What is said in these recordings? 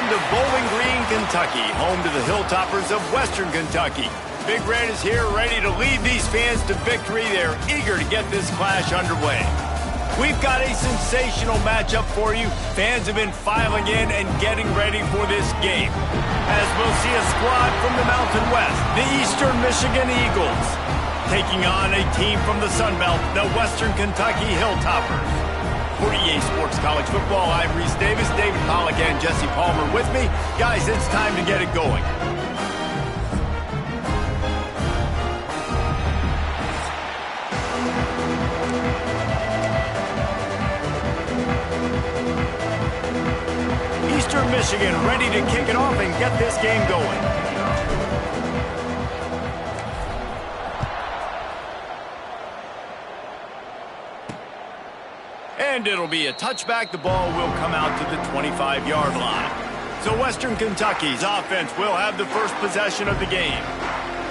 to Bowling Green, Kentucky, home to the Hilltoppers of Western Kentucky. Big Red is here ready to lead these fans to victory. They're eager to get this clash underway. We've got a sensational matchup for you. Fans have been filing in and getting ready for this game. As we'll see a squad from the Mountain West, the Eastern Michigan Eagles, taking on a team from the Sun Belt, the Western Kentucky Hilltoppers. For EA Sports College Football, I'm Reese Davis, David Pollack, and Jesse Palmer with me. Guys, it's time to get it going. Eastern Michigan ready to kick it off and get this game going. And it'll be a touchback. The ball will come out to the 25-yard line. So Western Kentucky's offense will have the first possession of the game.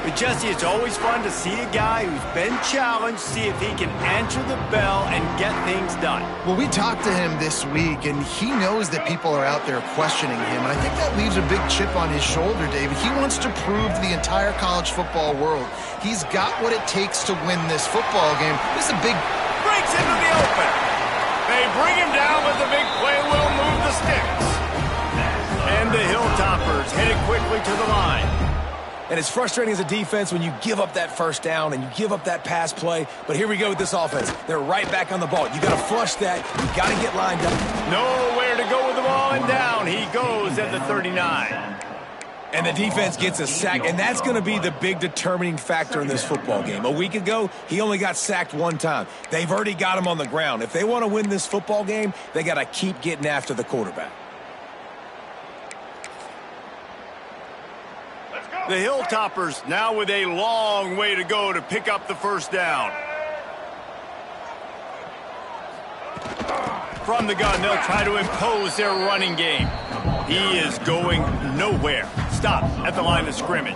But Jesse, it's always fun to see a guy who's been challenged, see if he can answer the bell and get things done. Well, we talked to him this week, and he knows that people are out there questioning him, and I think that leaves a big chip on his shoulder, David. He wants to prove to the entire college football world he's got what it takes to win this football game. This is a big... Breaks into the open. They bring him down, but the big play will move the sticks. And the Hilltoppers headed quickly to the line. And it's frustrating as a defense when you give up that first down and you give up that pass play. But here we go with this offense. They're right back on the ball. You got to flush that. You got to get lined up. Nowhere to go with the ball, and down he goes at the 39. And the defense gets a sack, and that's going to be the big determining factor in this football game. A week ago, he only got sacked one time. They've already got him on the ground. If they want to win this football game, they got to keep getting after the quarterback. The Hilltoppers now with a long way to go to pick up the first down. From the gun, they'll try to impose their running game. He is going nowhere. Stop at the line of scrimmage.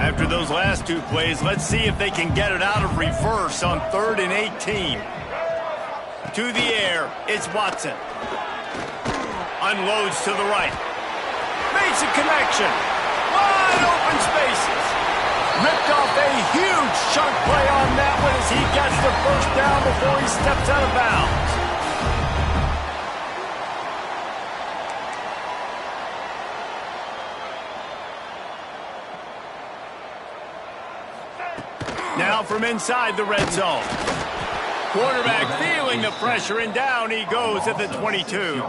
After those last two plays, let's see if they can get it out of reverse on 3rd and 18. To the air, it's Watson. Unloads to the right. Makes a connection. Wide open spaces. Ripped off a huge chunk play on that one as he gets the first down before he steps out of bounds. Now from inside the red zone. Quarterback feeling the pressure, and down he goes at the 22.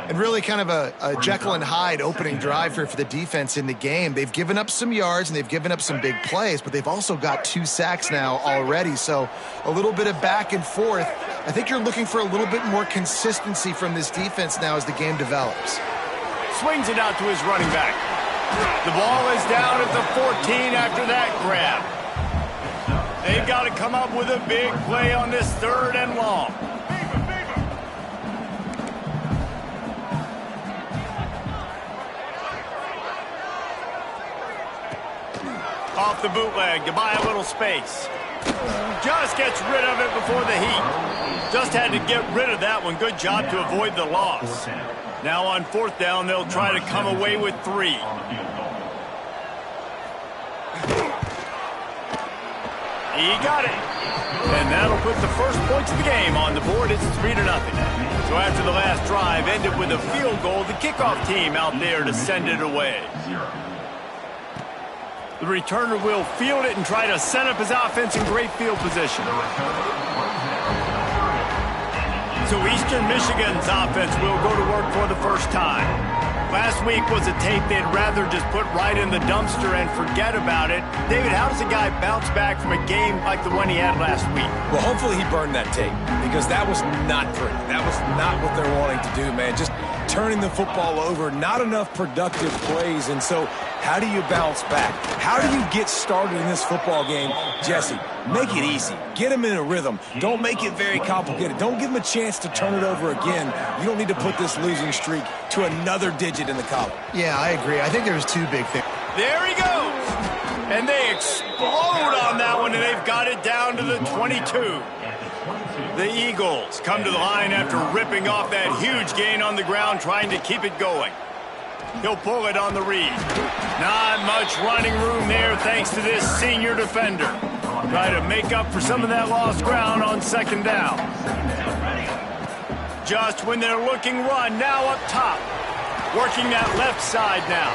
And really kind of a Jekyll and Hyde opening drive here for the defense in the game. They've given up some yards and they've given up some big plays, but they've also got 2 sacks now already. So a little bit of back and forth. I think you're looking for a little bit more consistency from this defense now as the game develops. Swings it out to his running back. The ball is down at the 14 after that grab. They've got to come up with a big play on this 3rd and long. Off the bootleg to buy a little space. Just gets rid of it before the heat. Just had to get rid of that one. Good job to avoid the loss. Now on 4th down, they'll try to come away with 3. He got it. And that'll put the first points of the game on the board. It's 3-0. So after the last drive ended with a field goal, the kickoff team out there to send it away. The returner will field it and try to set up his offense in great field position. So Eastern Michigan's offense will go to work for the first time. Last week was a tape they'd rather just put right in the dumpster and forget about it. David, how does a guy bounce back from a game like the one he had last week? Well, hopefully he burned that tape because that was not pretty. That was not what they're wanting to do, man. Just turning the football over, not enough productive plays. And so how do you bounce back? How do you get started in this football game? Jesse, make it easy. Get him in a rhythm. Don't make it very complicated. Don't give him a chance to turn it over again. You don't need to put this losing streak to another digit in the column. Yeah, I agree. I think there's 2 big things. There he goes. And they explode on that one, and they've got it down to the 22. The Eagles come to the line after ripping off that huge gain on the ground, trying to keep it going. He'll pull it on the read. Not much running room there thanks to this senior defender. Try to make up for some of that lost ground on second down. Just when they're looking run, now up top. Working that left side now.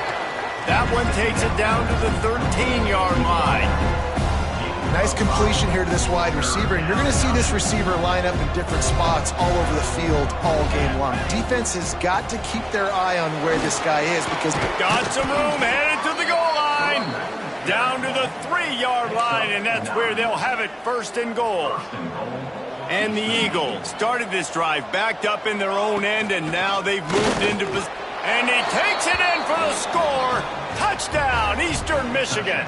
That one takes it down to the 13-yard line. Nice completion here to this wide receiver, and you're going to see this receiver line up in different spots all over the field all game long. Defense has got to keep their eye on where this guy is because... Got some room, headed to the goal line. Down to the 3-yard line, and that's where they'll have it, first and goal. And the Eagles started this drive backed up in their own end, and now they've moved into position. And he takes it in for the score. Touchdown, Eastern Michigan.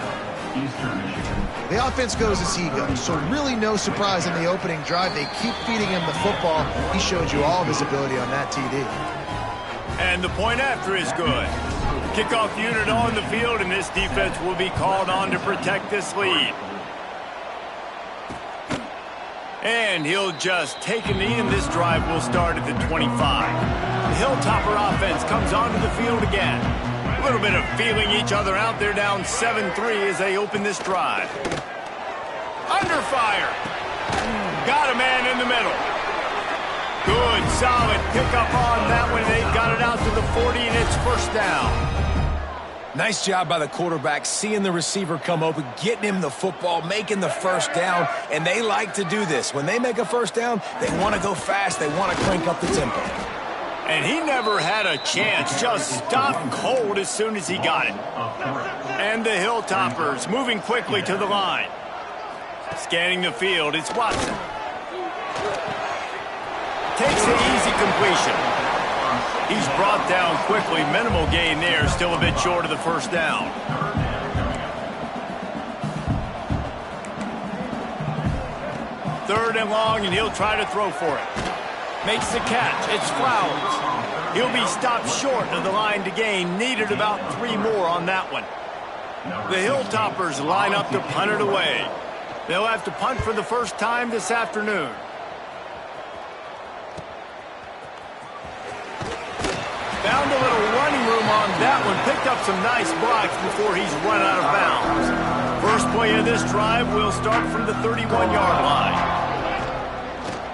The offense goes as he goes, so really no surprise in the opening drive. They keep feeding him the football. He showed you all of his ability on that TD. And the point after is good. Kickoff unit on the field, and this defense will be called on to protect this lead. And he'll just take a knee, and this drive will start at the 25. The Hilltopper offense comes onto the field again. A little bit of feeling each other out. They're down 7-3 as they open this drive. Under fire. Got a man in the middle. Good, solid pickup on that one. They've got it out to the 40, and it's first down. Nice job by the quarterback, seeing the receiver come open, getting him the football, making the first down, and they like to do this. When they make a first down, they want to go fast. They want to crank up the tempo. And he never had a chance, just stopped cold as soon as he got it. And the Hilltoppers moving quickly to the line. Scanning the field, it's Watson. Takes the easy completion. He's brought down quickly. Minimal gain there, still a bit short of the first down. Third and long, and he'll try to throw for it. Makes the catch. It's Flowers. He'll be stopped short of the line to gain. Needed about 3 more on that one. The Hilltoppers line up to punt it away. They'll have to punt for the first time this afternoon. Found a little running room on that one. Picked up some nice blocks before he's run out of bounds. First play of this drive will start from the 31-yard line.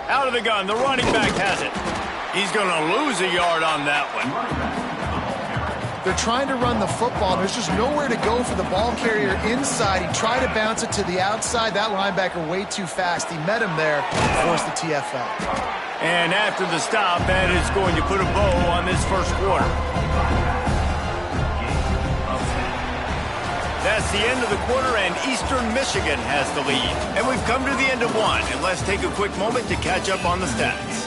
Out of the gun, the running back has it. He's going to lose a yard on that one. They're trying to run the football. There's just nowhere to go for the ball carrier inside. He tried to bounce it to the outside. That linebacker way too fast. He met him there, forced the TFL. And after the stop, that is going to put a bow on this first quarter. That's the end of the quarter, and Eastern Michigan has the lead. And we've come to the end of one, and let's take a quick moment to catch up on the stats.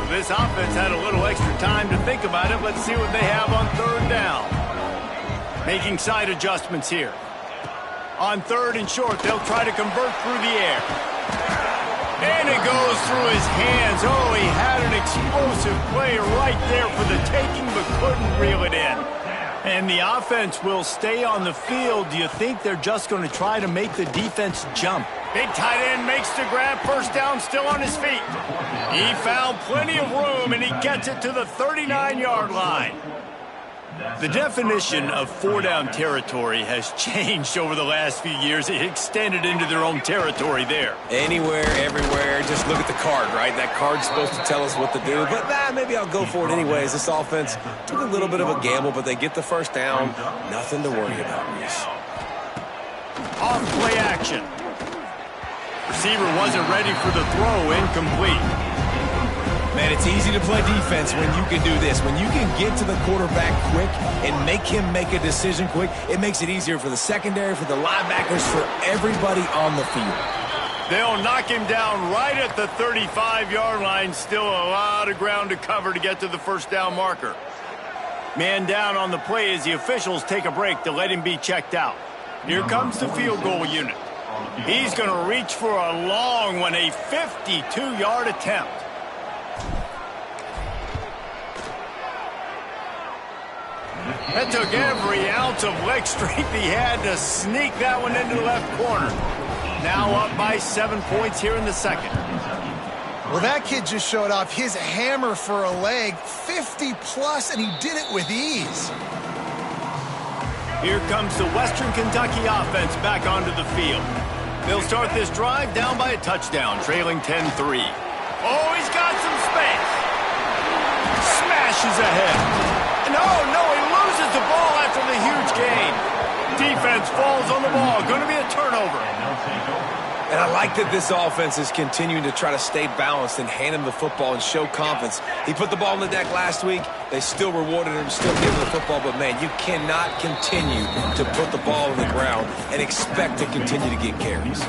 This offense had a little extra time to think about it. Let's see what they have on third down. Making side adjustments here. On third and short, they'll try to convert through the air. And it goes through his hands. Oh, he had an explosive play right there for the taking, but couldn't reel it in. And the offense will stay on the field. Do you think they're just going to try to make the defense jump? Big tight end makes the grab. First down, still on his feet. He found plenty of room, and he gets it to the 39-yard line. The definition of four-down territory has changed over the last few years. It extended into their own territory there. Anywhere, everywhere, just look at the card, right? That card's supposed to tell us what to do, but maybe I'll go for it anyways. This offense took a little bit of a gamble, but they get the first down. Nothing to worry about, Reese. Off play action. Receiver wasn't ready for the throw, incomplete. Man, it's easy to play defense when you can do this. When you can get to the quarterback quick and make him make a decision quick, it makes it easier for the secondary, for the linebackers, for everybody on the field. They'll knock him down right at the 35-yard line. Still a lot of ground to cover to get to the first down marker. Man down on the play as the officials take a break to let him be checked out. Here comes the field goal unit. He's going to reach for a long one, a 52-yard attempt. That took every ounce of leg strength he had to sneak that one into the left corner. Now up by 7 points here in the second. Well, that kid just showed off his hammer for a leg, 50-plus, and he did it with ease. Here comes the Western Kentucky offense back onto the field. They'll start this drive down by a touchdown, trailing 10-3. Oh, he's got some space. Smashes ahead. No, he loses the ball after the huge gain. Defense falls on the ball. Going to be a turnover. And I like that this offense is continuing to try to stay balanced and hand him the football and show confidence. He put the ball on the deck last week. They still rewarded him, still gave him the football. But, man, you cannot continue to put the ball on the ground and expect to continue to get carries.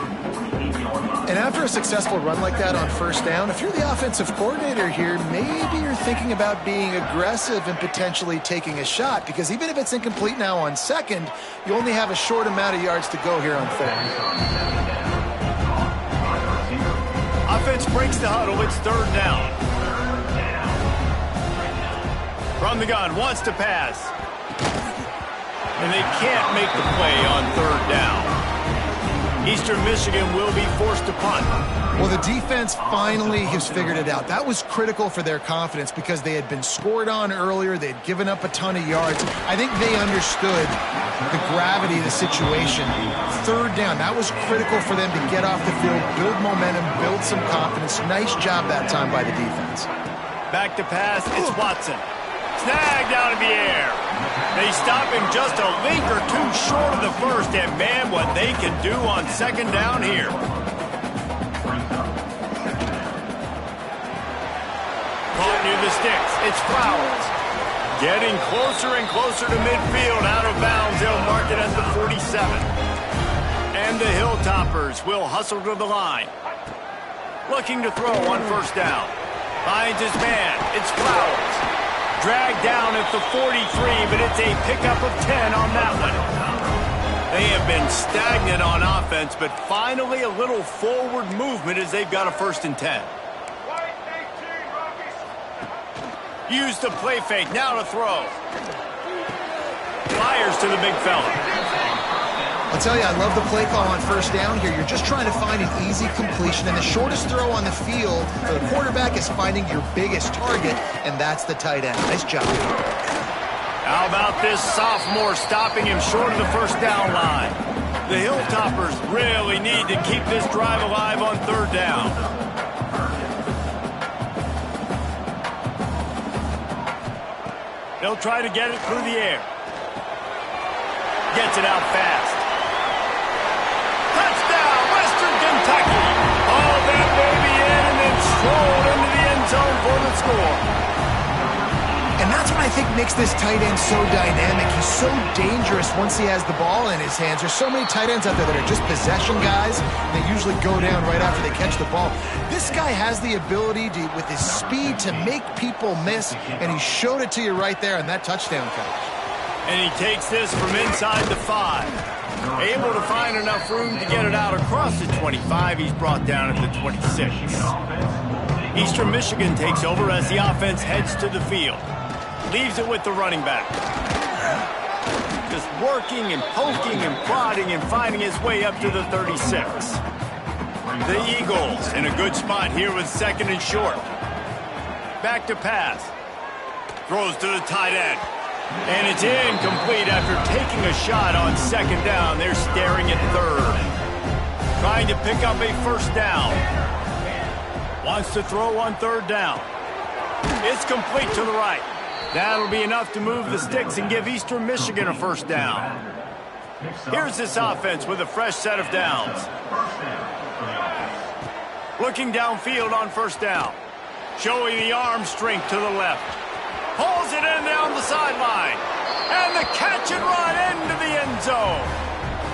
And after a successful run like that on first down, if you're the offensive coordinator here, maybe you're thinking about being aggressive and potentially taking a shot, because even if it's incomplete now on second, you only have a short amount of yards to go here on third. Offense breaks the huddle. It's third down. From the gun, wants to pass. And they can't make the play on third down. Eastern Michigan will be forced to punt. Well, the defense finally has figured it out. That was critical for their confidence because they had been scored on earlier. They had given up a ton of yards. I think they understood the gravity of the situation. Third down, that was critical for them to get off the field, build momentum, build some confidence. Nice job that time by the defense. Back to pass, it's Watson. Snagged out of the air. They stop him just a link or two short of the first, and man, what they can do on second down here. Caught near the sticks, it's Flowers. Getting closer and closer to midfield, out of bounds, they'll mark it at the 47. And the Hilltoppers will hustle to the line. Looking to throw on first down. Finds his man, it's Flowers. Dragged down at the 43, but it's a pickup of 10 on that one. They have been stagnant on offense, but finally a little forward movement as they've got a 1st and 10. Use the play fake, now to throw. Fires to the big fella. I'll tell you, I love the play call on first down here. You're just trying to find an easy completion, and the shortest throw on the field for the quarterback is finding your biggest target, and that's the tight end. Nice job. How about this sophomore stopping him short of the first down line? The Hilltoppers really need to keep this drive alive on third down. They'll try to get it through the air. Gets it out fast. Touchdown, Western Kentucky. All that baby in and then strolled into the end zone for the score. And that's what I think makes this tight end so dynamic. He's so dangerous once he has the ball in his hands. There's so many tight ends out there that are just possession guys. They usually go down right after they catch the ball. This guy has the ability to, with his speed, to make people miss, and he showed it to you right there on that touchdown catch. And he takes this from inside the 5. Able to find enough room to get it out across the 25. He's brought down at the 26. Eastern Michigan takes over as the offense heads to the field. Leaves it with the running back. Just working and poking and prodding and finding his way up to the 36. The Eagles in a good spot here with 2nd and short. Back to pass. Throws to the tight end. And it's incomplete after taking a shot on 2nd down. They're staring at 3rd. Trying to pick up a 1st down. Wants to throw on 3rd down. It's complete to the right. That'll be enough to move the sticks and give Eastern Michigan a 1st down. Here's this offense with a fresh set of downs. Looking downfield on 1st down. Showing the arm strength to the left. Pulls it in down the sideline. And the catch and run into the end zone.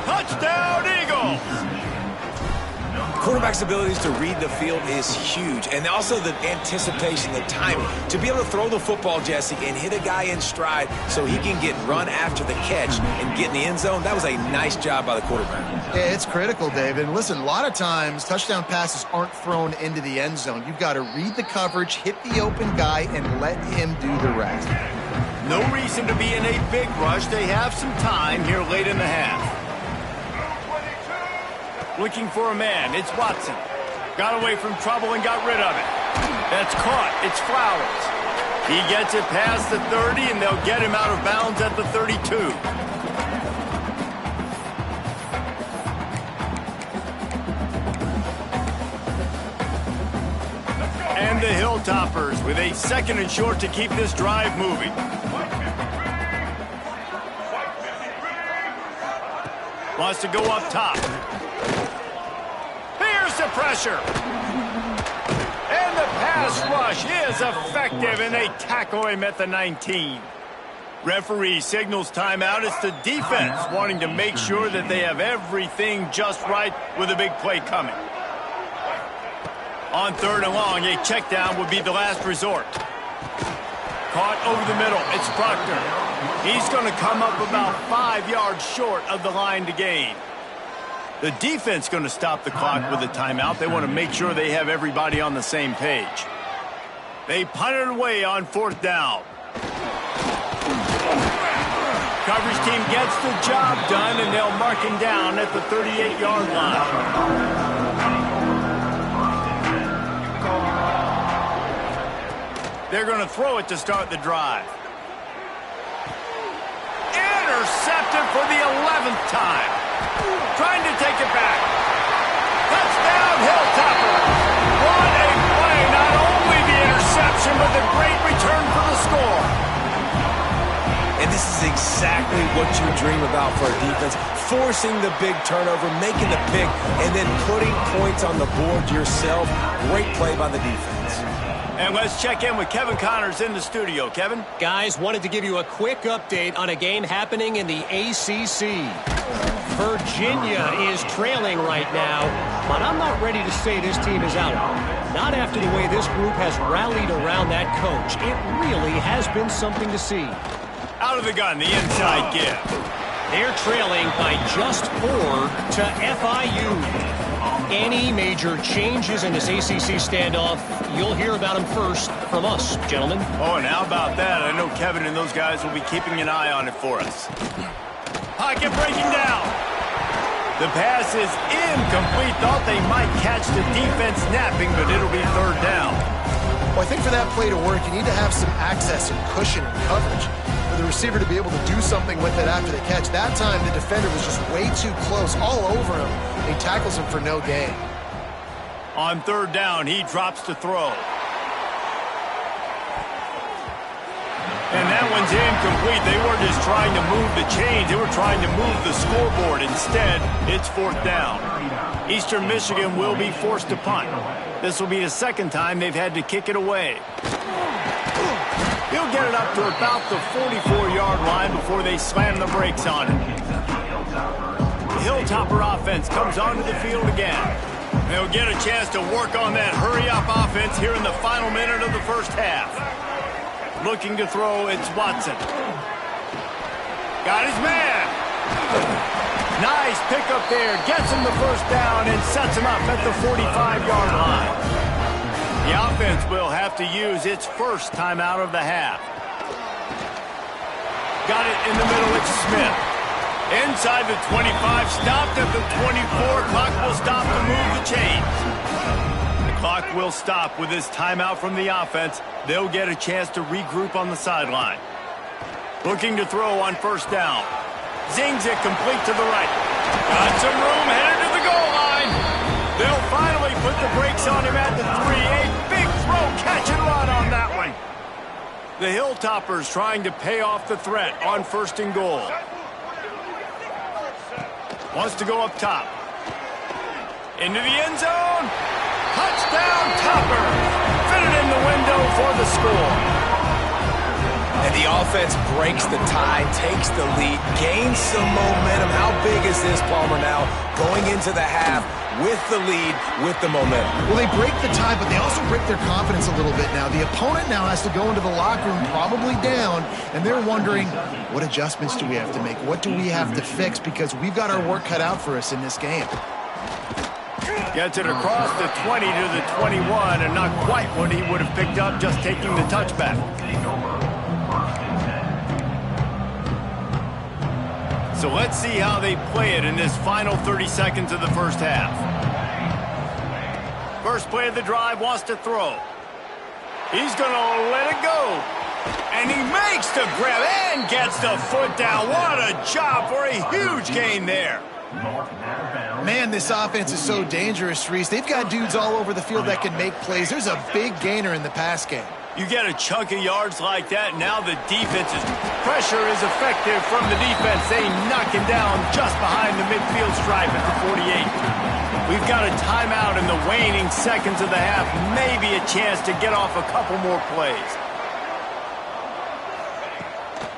Touchdown, Eagles! Quarterback's abilities to read the field is huge. And also the anticipation, the timing. To be able to throw the football, Jesse, and hit a guy in stride so he can get run after the catch and get in the end zone, that was a nice job by the quarterback. Yeah, it's critical, David. And listen, a lot of times touchdown passes aren't thrown into the end zone. You've got to read the coverage, hit the open guy, and let him do the rest. No reason to be in a big rush. They have some time here late in the half. Looking for a man. It's Watson. Got away from trouble and got rid of it. That's caught. It's Flowers. He gets it past the 30, and they'll get him out of bounds at the 32. And the Hilltoppers with a 2nd and short to keep this drive moving. Wants to go up top. Here's the pressure. And the pass rush is effective, and they tackle him at the 19. Referee signals timeout. It's the defense wanting to make sure that they have everything just right with a big play coming. On 3rd and long, a check down would be the last resort. Caught over the middle. It's Proctor. He's going to come up about 5 yards short of the line to gain. The defense going to stop the clock with a timeout. They want to make sure they have everybody on the same page. They punt it away on 4th down. Coverage team gets the job done, and they'll mark him down at the 38-yard line. They're going to throw it to start the drive. Intercepted for the 11th time. Trying to take it back. Touchdown, Hilltopper. What a play. Not only the interception, but the great return for the score. And this is exactly what you dream about for a defense. Forcing the big turnover, making the pick, and then putting points on the board yourself. Great play by the defense. And let's check in with Kevin Connors in the studio. Kevin? Guys, wanted to give you a quick update on a game happening in the ACC. Virginia is trailing right now, but I'm not ready to say this team is out. Not after the way this group has rallied around that coach. It really has been something to see. Out of the gun, the inside give. They're trailing by just 4 to FIU. Any major changes in this ACC standoff, you'll hear about them first from us, gentlemen. Oh, and how about that? I know Kevin and those guys will be keeping an eye on it for us. Pocket breaking down. The pass is incomplete. Thought they might catch the defense napping, but it'll be 3rd down. Well, I think for that play to work, you need to have some access and cushion and coverage for the receiver to be able to do something with it after the catch. That time, the defender was just way too close, all over him. He tackles him for no gain. On 3rd down, he drops to throw. And that one's incomplete. They weren't just trying to move the chains. They were trying to move the scoreboard. Instead, it's 4th down. Eastern Michigan will be forced to punt. This will be the 2nd time they've had to kick it away. He'll get it up to about the 44-yard line before they slam the brakes on it. The Hilltopper offense comes onto the field again. They'll get a chance to work on that hurry-up offense here in the final minute of the first half. Looking to throw, it's Watson. Got his man. Nice pickup there. Gets him the 1st down and sets him up at the 45-yard line. The offense will have to use its first timeout of the half. Got it in the middle. It's Smith. Inside the 25. Stopped at the 24. Clock will stop to move the chains. The clock will stop with this timeout from the offense. They'll get a chance to regroup on the sideline. Looking to throw on 1st down. Zings it complete to the right. Got some room, headed to the goal line. They'll finally put the brakes on him at the 3. A big throw, catch and run on that one. The Hilltoppers trying to pay off the threat on 1st and goal. Wants to go up top. Into the end zone. Touchdown, Topper. Fitted in the window for the score. And the offense breaks the tie, takes the lead, gains some momentum. How big is this, Palmer, now going into the half with the lead, with the momentum? Well, they break the tie, but they also break their confidence a little bit now. The opponent now has to go into the locker room probably down, and they're wondering, what adjustments do we have to make? What do we have to fix? Because we've got our work cut out for us in this game. Gets it across the 20 to the 21, and not quite what he would have picked up just taking the touchback. So let's see how they play it in this final 30 seconds of the first half. First play of the drive, wants to throw. He's going to let it go. And he makes the grab and gets the foot down. What a job for a huge gain there. Man, this offense is so dangerous, Reese. They've got dudes all over the field that can make plays. There's a big gainer in the pass game. You get a chunk of yards like that, now the defense's pressure is effective from the defense. They knock him down just behind the midfield stripe at the 48. We've got a timeout in the waning seconds of the half. Maybe a chance to get off a couple more plays.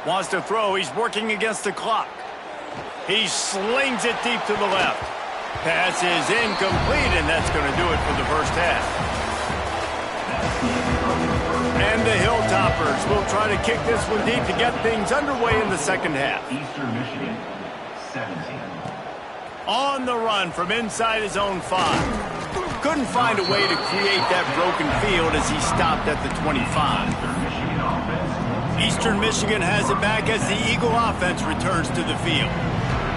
Wants to throw. He's working against the clock. He slings it deep to the left. Pass is incomplete, and that's going to do it for the first half. And the Hilltoppers will try to kick this one deep to get things underway in the second half. Eastern Michigan, 17. On the run from inside his own 5. Couldn't find a way to create that broken field as he stopped at the 25. Eastern Michigan has it back as the Eagle offense returns to the field.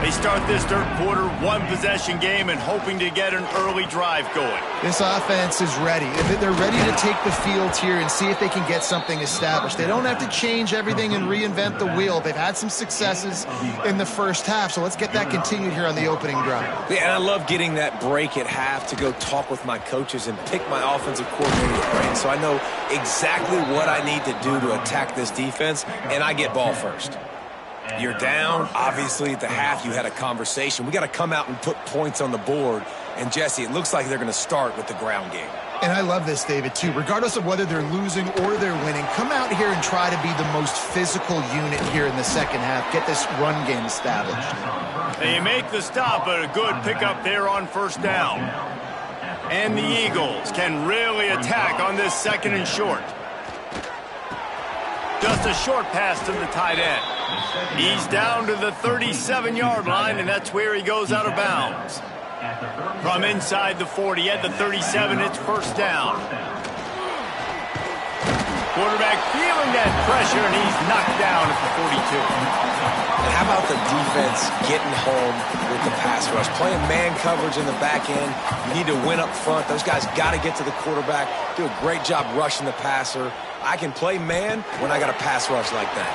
They start this third quarter one-possession game and hoping to get an early drive going. This offense is ready. They're ready to take the field here and see if they can get something established. They don't have to change everything and reinvent the wheel. They've had some successes in the first half, so let's get that continued here on the opening drive. Yeah, and I love getting that break at half to go talk with my coaches and pick my offensive coordinator's brain so I know exactly what I need to do to attack this defense, and I get ball first. You're down. Obviously, at the half, you had a conversation. We got to come out and put points on the board. And, Jesse, it looks like they're going to start with the ground game. And I love this, David, too. Regardless of whether they're losing or they're winning, come out here and try to be the most physical unit here in the second half. Get this run game established. They make the stop, but a good pickup there on first down. And the Eagles can really attack on this second and short. Just a short pass to the tight end. He's down to the 37-yard line, and that's where he goes out of bounds. From inside the 40 at the 37, it's first down. Quarterback feeling that pressure, and he's knocked down at the 42. And how about the defense getting home with the pass rush? Playing man coverage in the back end. You need to win up front. Those guys got to get to the quarterback. Do a great job rushing the passer. I can play man when I got a pass rush like that.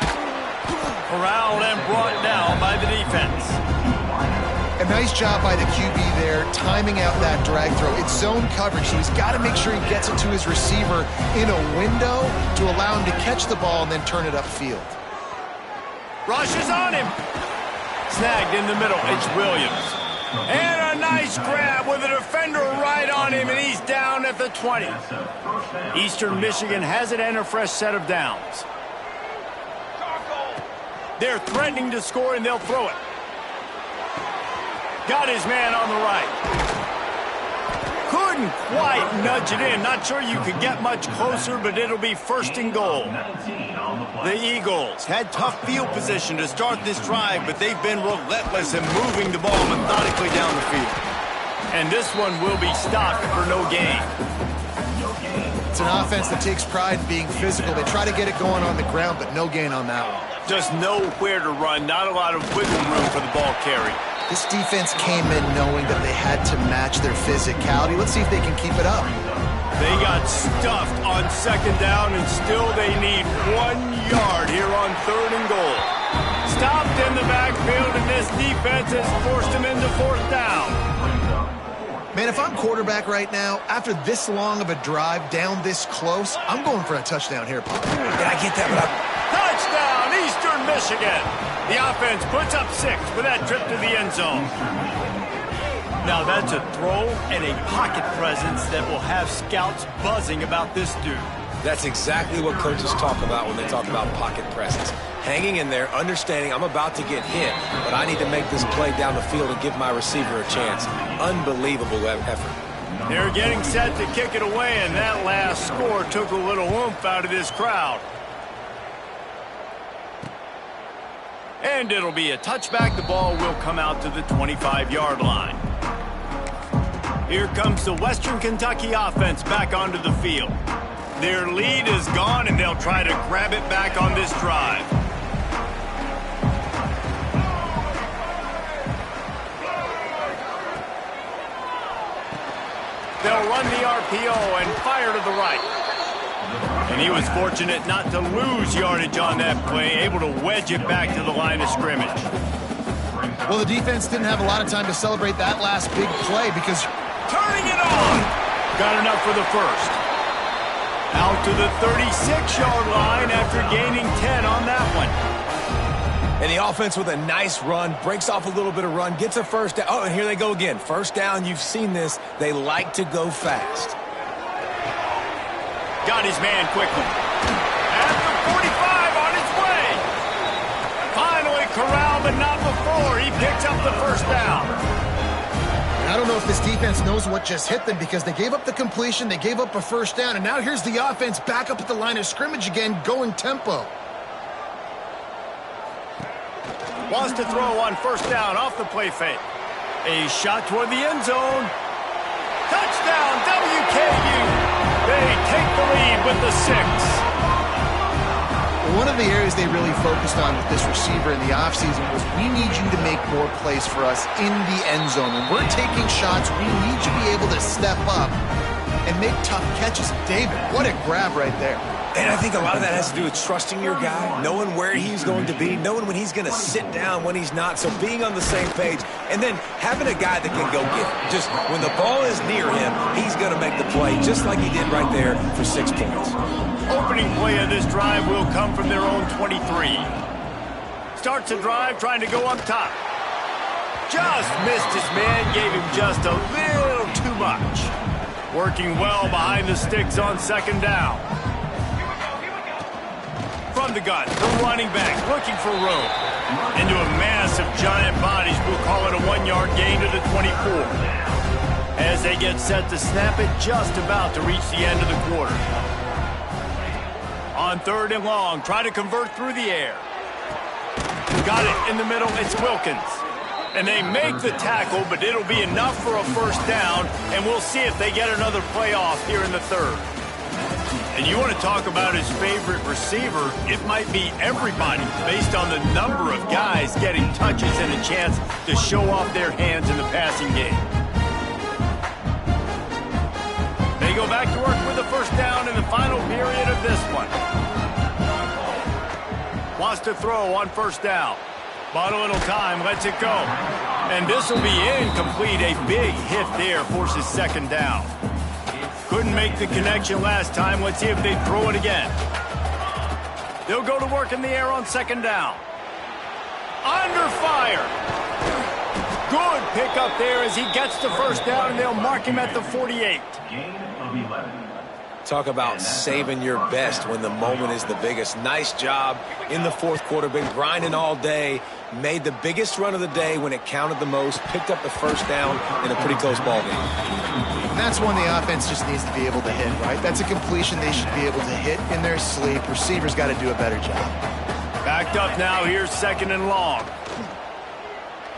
Corralled and brought down by the defense. A nice job by the QB there, timing out that drag throw. It's zone coverage, so he's got to make sure he gets it to his receiver in a window to allow him to catch the ball and then turn it upfield. Rush is on him. Snagged in the middle. It's Williams. And a nice grab with a defender right on him, and he's down at the 20. Eastern Michigan has it and a fresh set of downs. They're threatening to score, and they'll throw it. Got his man on the right. Couldn't quite nudge it in. Not sure you could get much closer, but it'll be first and goal. The Eagles had tough field position to start this drive, but they've been relentless in moving the ball methodically down the field. And this one will be stopped for no gain. It's an offense that takes pride in being physical. They try to get it going on the ground, but no gain on that one. Just nowhere to run. Not a lot of wiggle room for the ball carry. This defense came in knowing that they had to match their physicality. Let's see if they can keep it up. They got stuffed on second down, and still they need 1 yard here on third and goal. Stopped in the backfield, and this defense has forced him into fourth down. Man, if I'm quarterback right now, after this long of a drive down this close, I'm going for a touchdown here, Pop. And I get that, but Touchdown, Eastern Michigan. The offense puts up 6 with that trip to the end zone. Now that's a throw and a pocket presence that will have scouts buzzing about this dude. that's exactly what coaches talk about when they talk about pocket presence. Hanging in there, understanding I'm about to get hit, but I need to make this play down the field and give my receiver a chance. Unbelievable effort. They're getting set to kick it away, and that last score took a little oomph out of this crowd. And it'll be a touchback. The ball will come out to the 25-yard line. Here comes the Western Kentucky offense back onto the field. Their lead is gone, and they'll try to grab it back on this drive. They'll run the RPO and fire to the right. And he was fortunate not to lose yardage on that play, able to wedge it back to the line of scrimmage. Well, the defense didn't have a lot of time to celebrate that last big play because... Turning it on! Got enough for the first. Out to the 36-yard line after gaining 10 on that one. And the offense with a nice run, breaks off a little bit of run, gets a first down. Oh, and here they go again. First down, you've seen this. They like to go fast. Got his man quickly. At the 45 on its way. Finally corralled, but not before. He picks up the first down. I don't know if this defense knows what just hit them because they gave up the completion, they gave up a first down, and now here's the offense back up at the line of scrimmage again, going tempo. Wants to throw on first down off the play fake. A shot toward the end zone. Touchdown, WKU. They take the lead with the 6. One of the areas they really focused on with this receiver in the offseason was we need you to make more plays for us in the end zone. When we're taking shots, we need you to be able to step up and make tough catches. David, what a grab right there. And I think a lot of that has to do with trusting your guy, knowing where he's going to be, knowing when he's going to sit down, when he's not, so being on the same page, and then having a guy that can go get it. Just when the ball is near him, he's going to make the play, just like he did right there for 6 points. Opening play of this drive will come from their own 23. Starts a drive trying to go up top. Just missed his man, gave him just a little too much. Working well behind the sticks on second down. From the gun, the running back looking for room. Into a mass of giant bodies, we'll call it a 1-yard gain to the 24. As they get set to snap it, just about to reach the end of the quarter. On 3rd and long, try to convert through the air. Got it in the middle, it's Wilkins. And they make the tackle, but it'll be enough for a first down, and we'll see if they get another play off here in the 3rd. And you want to talk about his favorite receiver, it might be everybody based on the number of guys getting touches and a chance to show off their hands in the passing game. They go back to work with the first down in the final period of this one. Wants to throw on first down. Bought a little time, lets it go. And this will be incomplete. A big hit there forces second down. Couldn't make the connection last time. Let's see if they throw it again. They'll go to work in the air on second down. Under fire. Good pickup there as he gets the first down, and they'll mark him at the 48. Gain of 11. Talk about saving your best when the moment is the biggest. Nice job in the 4th quarter. Been grinding all day. Made the biggest run of the day when it counted the most. Picked up the first down in a pretty close ball game. And that's one the offense just needs to be able to hit, right? That's a completion they should be able to hit in their sleep. Receivers got to do a better job. Backed up now. Here's 2nd and long.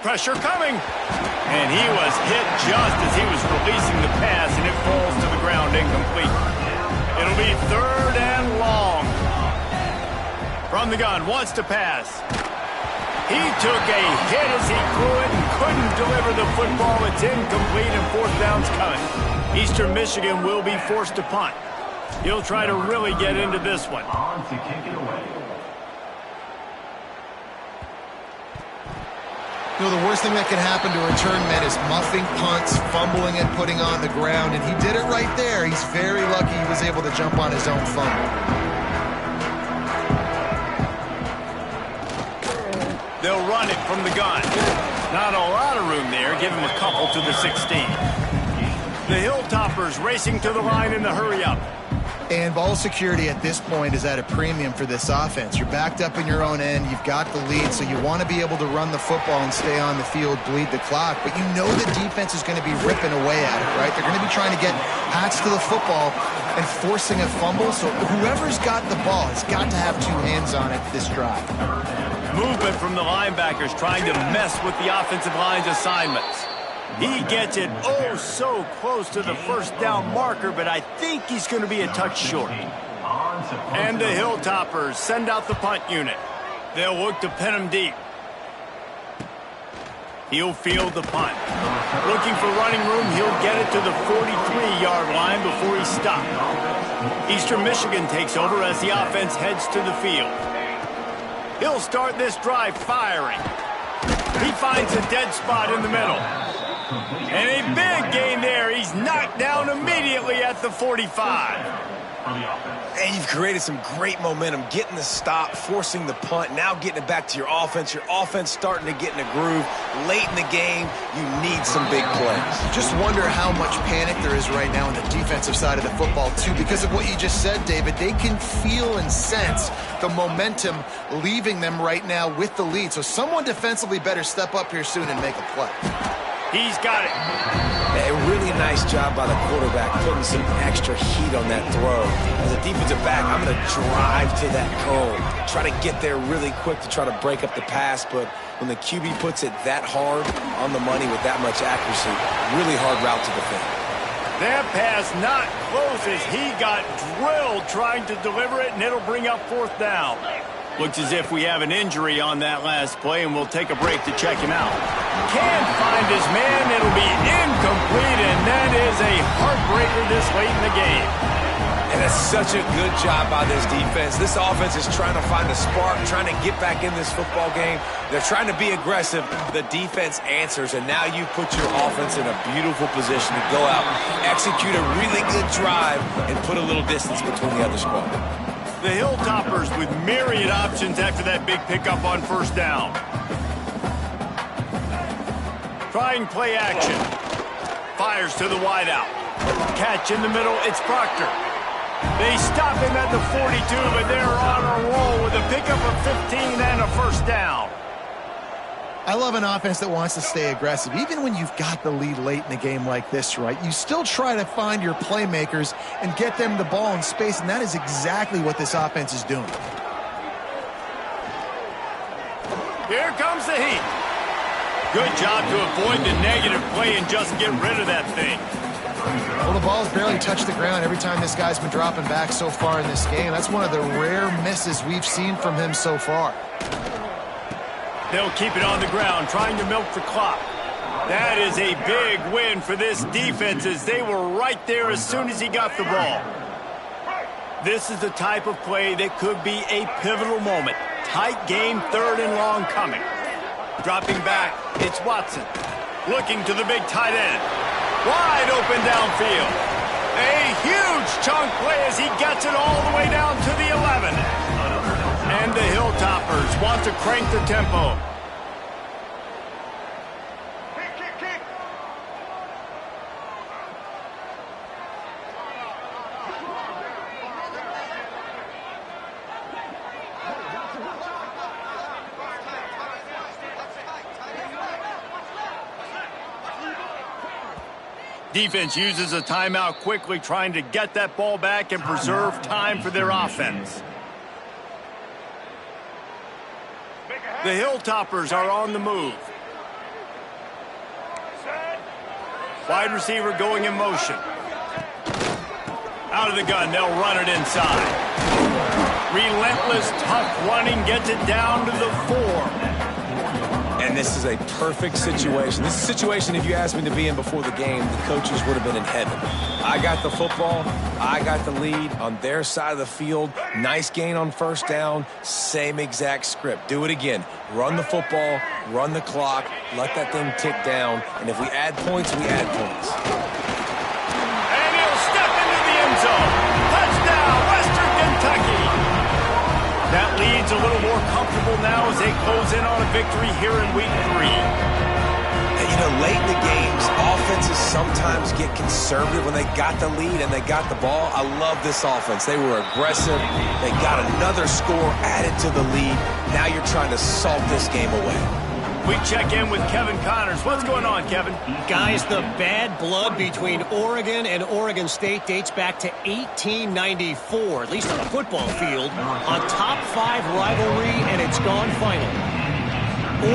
Pressure coming. And he was hit just as he was releasing the pass, and it falls to the ground incomplete. It'll be 3rd and long. From the gun, wants to pass. He took a hit as he threw it and couldn't deliver the football. It's incomplete and 4th down's coming. Eastern Michigan will be forced to punt. He'll try to really get into this one. On to kick it away. You know, the worst thing that can happen to a return man is muffing punts, fumbling and putting on the ground, and he did it right there. He's very lucky he was able to jump on his own fumble. They'll run it from the gun. Not a lot of room there. Give him a couple to the 16. The Hilltoppers racing to the line in the hurry-up. And ball security at this point is at a premium for this offense. You're backed up in your own end. You've got the lead, so you want to be able to run the football and stay on the field, bleed the clock. But you know the defense is going to be ripping away at it, right? They're going to be trying to get Hats to the football and forcing a fumble. So whoever's got the ball has got to have 2 hands on it this drive. Movement from the linebackers trying to mess with the offensive line's assignments. He gets it oh so close to the first down marker, but I think he's going to be a touch short. And the Hilltoppers send out the punt unit. They'll look to pin him deep. He'll field the punt. Looking for running room, he'll get it to the 43-yard line before he's stopped. Eastern Michigan takes over as the offense heads to the field. He'll start this drive firing. He finds a dead spot in the middle. And a big gain there. He's knocked down immediately at the 45. And you've created some great momentum, getting the stop, forcing the punt, now getting it back to your offense. Your offense starting to get in a groove. Late in the game, you need some big plays. Just wonder how much panic there is right now on the defensive side of the football, too. Because of what you just said, David, they can feel and sense the momentum leaving them right now with the lead. So someone defensively better step up here soon and make a play. He's got it. A really nice job by the quarterback putting some extra heat on that throw. As a defensive back, I'm going to drive to that cone. Try to get there really quick to try to break up the pass, but when the QB puts it that hard on the money with that much accuracy, really hard route to defend. That pass not close as he got drilled trying to deliver it, and it'll bring up fourth down. Looks as if we have an injury on that last play, and we'll take a break to check him out. Can't find his man. It'll be incomplete, and that is a heartbreaker this late in the game. And it's such a good job by this defense. This offense is trying to find a spark, trying to get back in this football game. They're trying to be aggressive. The defense answers, and now you put your offense in a beautiful position to go out, execute a really good drive, and put a little distance between the other squad. The Hilltoppers with myriad options after that big pickup on first down. Trying play action. Fires to the wideout. Catch in the middle, it's Proctor. They stop him at the 42, but they're on a roll with a pickup of 15 and a first down. I love an offense that wants to stay aggressive. Even when you've got the lead late in the game like this, right, you still try to find your playmakers and get them the ball in space, and that is exactly what this offense is doing. Here comes the heat. Good job to avoid the negative play and just get rid of that thing. Well, the ball's barely touched the ground every time this guy's been dropping back so far in this game. That's one of the rare misses we've seen from him so far. They'll keep it on the ground, trying to milk the clock. That is a big win for this defense as they were right there as soon as he got the ball. This is the type of play that could be a pivotal moment. Tight game, third and long coming. Dropping back, it's Watson. Looking to the big tight end. Wide open downfield. A huge chunk play as he gets it all the way down to the 11. And the Hilltoppers want to crank the tempo. Defense uses a timeout quickly, trying to get that ball back and preserve time for their offense. The Hilltoppers are on the move. Wide receiver going in motion. Out of the gun, they'll run it inside. Relentless, tough running gets it down to the 4. And this is a perfect situation. This is a situation, if you asked me to be in before the game, the coaches would have been in heaven. I got the football. I got the lead on their side of the field. Nice gain on first down. Same exact script. Do it again. Run the football, run the clock, let that thing tick down. And if we add points, we add points. And he'll step into the end zone. Touchdown, Western Kentucky. That lead's a little more comfortable now as they close in on a victory here in week 3. And, you know, late in the games, offenses sometimes get conservative when they got the lead and they got the ball. I love this offense. They were aggressive. They got another score added to the lead. Now you're trying to salt this game away. We check in with Kevin Connors. What's going on, Kevin? Guys, the bad blood between Oregon and Oregon State dates back to 1894, at least on the football field, a top 5 rivalry, and it's gone final.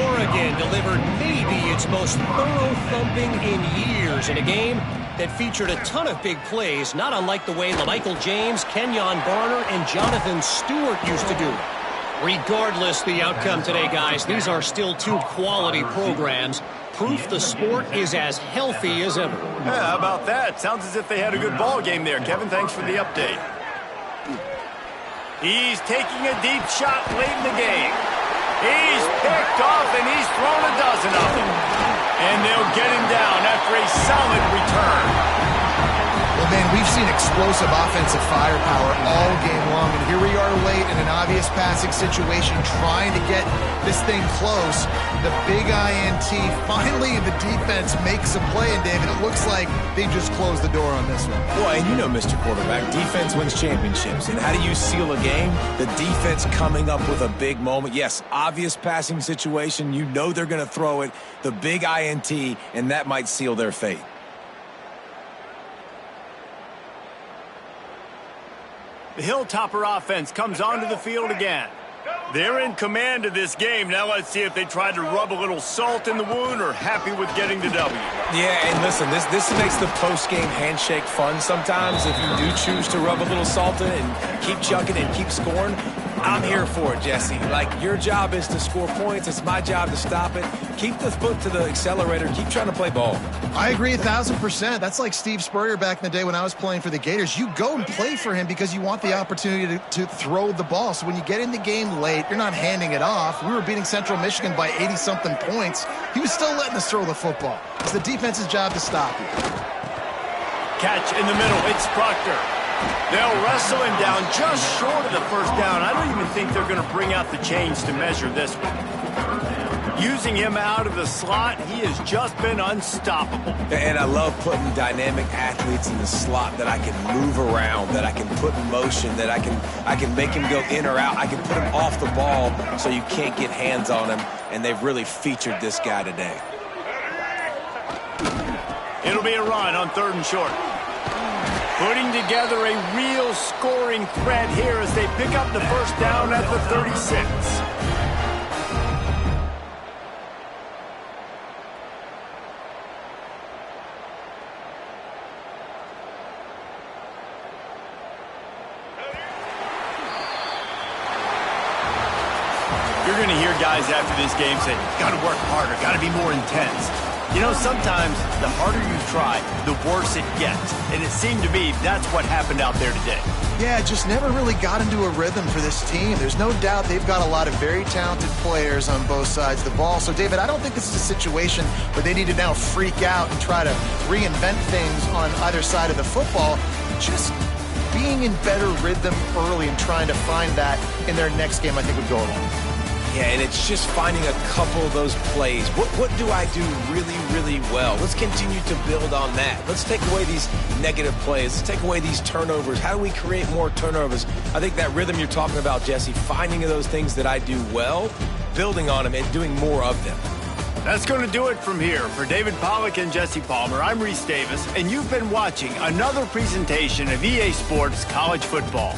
Oregon delivered maybe its most thorough thumping in years in a game that featured a ton of big plays, not unlike the way LaMichael James, Kenyon Barner, and Jonathan Stewart used to do it. Regardless the outcome today, guys, these are still 2 quality programs. proof the sport is as healthy as ever. Yeah, how about that? Sounds as if they had a good ball game there. Kevin, thanks for the update. He's taking a deep shot late in the game. He's picked off, and he's thrown a dozen of them. And they'll get him down after a solid return. Well, man, we've seen explosive offensive firepower all game long, and here we are late in an obvious passing situation trying to get this thing close. The big INT, finally the defense makes a play, and David, it looks like they just closed the door on this one. Well, and you know, Mr. Quarterback, defense wins championships. And how do you seal a game? The defense coming up with a big moment. Yes, obvious passing situation. You know they're going to throw it. The big INT, and that might seal their fate. The Hilltopper offense comes onto the field again. They're in command of this game. Now let's see if they try to rub a little salt in the wound or happy with getting the W. Yeah, and listen, this makes the post-game handshake fun sometimes. If you do choose to rub a little salt in and keep chucking and keep scoring, I'm here for it, Jesse. Like, your job is to score points. It's my job to stop it. Keep the foot to the accelerator. Keep trying to play ball. I agree 1,000%. That's like Steve Spurrier back in the day when I was playing for the Gators. You go and play for him because you want the opportunity to throw the ball. So when you get in the game late, you're not handing it off. We were beating Central Michigan by 80-something points. He was still letting us throw the football. It's the defense's job to stop you. Catch in the middle. It's Proctor. They'll wrestle him down just short of the first down. I don't even think they're going to bring out the chains to measure this one. Using him out of the slot, he has just been unstoppable. And I love putting dynamic athletes in the slot that I can move around, that I can put in motion, that I can make him go in or out. I can put him off the ball so you can't get hands on him, and they've really featured this guy today. It'll be a run on 3rd and short. Putting together a real scoring threat here as they pick up the first down at the 36. You're going to hear guys after this game say, got to work harder, got to be more intense. You know, sometimes the harder you try, the worse it gets. And it seemed to me that's what happened out there today. Yeah, just never really got into a rhythm for this team. There's no doubt they've got a lot of very talented players on both sides of the ball. So, David, I don't think this is a situation where they need to now freak out and try to reinvent things on either side of the football. Just being in better rhythm early and trying to find that in their next game, I think, would go a long way. Yeah, and it's just finding a couple of those plays. What do I do really, really well? Let's continue to build on that. Let's take away these negative plays. Let's take away these turnovers. How do we create more turnovers? I think that rhythm you're talking about, Jesse, finding those things that I do well, building on them, and doing more of them. That's going to do it from here. For David Pollack and Jesse Palmer, I'm Reese Davis, and you've been watching another presentation of EA Sports College Football.